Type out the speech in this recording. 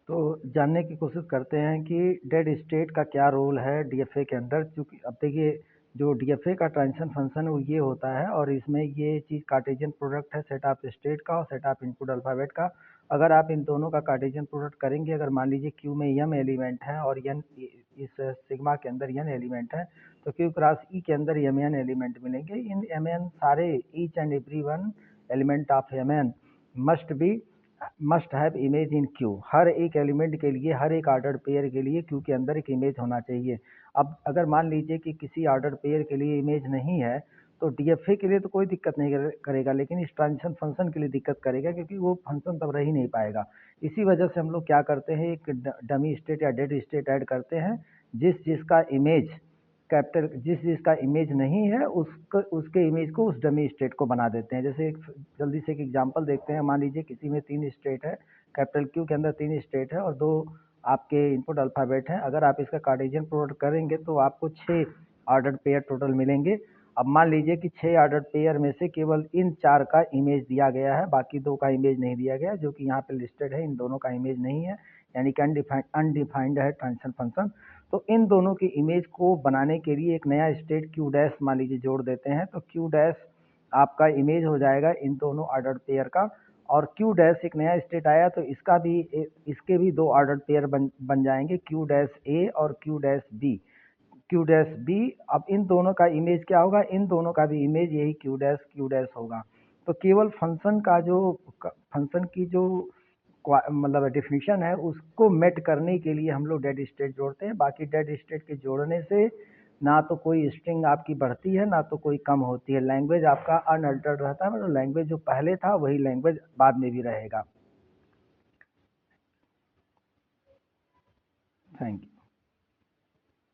तो जानने की कोशिश करते हैं कि डेड स्टेट का क्या रोल है डीएफए के अंदर। चूँकि अब देखिए, जो डीएफए का ट्रांजिशन फंक्शन है वो ये होता है, और इसमें ये चीज़ कार्टेशियन प्रोडक्ट है सेट ऑफ स्टेट का और सेट ऑफ इनपुट अल्फ़ाबेट का। अगर आप इन दोनों का कार्टेशियन प्रोडक्ट करेंगे, अगर मान लीजिए क्यू में m एलिमेंट है और n इस सिग्मा के अंदर n एलिमेंट है, तो क्यू क्रॉस ई के अंदर mn एलिमेंट मिलेंगे। इन mn सारे each and every one element of mn must have image in Q. हर एक एलिमेंट के लिए, हर एक ऑर्डर पेयर के लिए क्यू के अंदर एक इमेज होना चाहिए। अब अगर मान लीजिए कि किसी ऑर्डर पेयर के लिए इमेज नहीं है, तो डीएफए के लिए तो कोई दिक्कत नहीं करेगा, लेकिन इस ट्रांजिशन फंक्शन के लिए दिक्कत करेगा, क्योंकि वो फंक्शन तब रह ही नहीं पाएगा। इसी वजह से हम लोग क्या करते हैं, एक डमी स्टेट या डेड स्टेट ऐड करते हैं, जिसका इमेज कैपिटल जिसका इमेज नहीं है उसके इमेज को उस डमी स्टेट को बना देते हैं। जैसे जल्दी से एक एग्जांपल देखते हैं। मान लीजिए किसी में 3 स्टेट है, कैपिटल क्यू के अंदर 3 स्टेट है और 2 आपके इनपुट अल्फ़ाबेट हैं। अगर आप इसका कार्टेशियन प्रोडक्ट करेंगे तो आपको 6 ऑर्डर पेयर टोटल मिलेंगे। अब मान लीजिए कि 6 ऑर्डर पेयर में से केवल इन 4 का इमेज दिया गया है, बाकी 2 का इमेज नहीं दिया गया, जो कि यहाँ पे लिस्टेड है। इन दोनों का इमेज नहीं है, यानी कि अनडिफाइंड है ट्रांजिशन फंक्शन। तो इन दोनों की इमेज को बनाने के लिए एक नया स्टेट क्यू डैश मान लीजिए जोड़ देते हैं, तो क्यू डैश आपका इमेज हो जाएगा इन दोनों ऑर्डर पेयर का। और क्यू डैश एक नया स्टेट आया तो इसके भी 2 ऑर्डर पेयर बन जाएंगे, क्यू डैश ए और Q dash B. Q dash B, अब इन दोनों का इमेज क्या होगा, इन दोनों का भी इमेज यही क्यू डैश होगा। तो केवल फंक्शन की जो मतलब डेफिनेशन है उसको मेट करने के लिए हम लोग डेड स्टेट जोड़ते हैं। बाकी डेड स्टेट के जोड़ने से ना तो कोई स्ट्रिंग आपकी बढ़ती है ना तो कोई कम होती है। लैंग्वेज आपका अनअल्टर्ड रहता है, मतलब लैंग्वेज जो पहले था वही लैंग्वेज बाद में भी रहेगा। Thank you.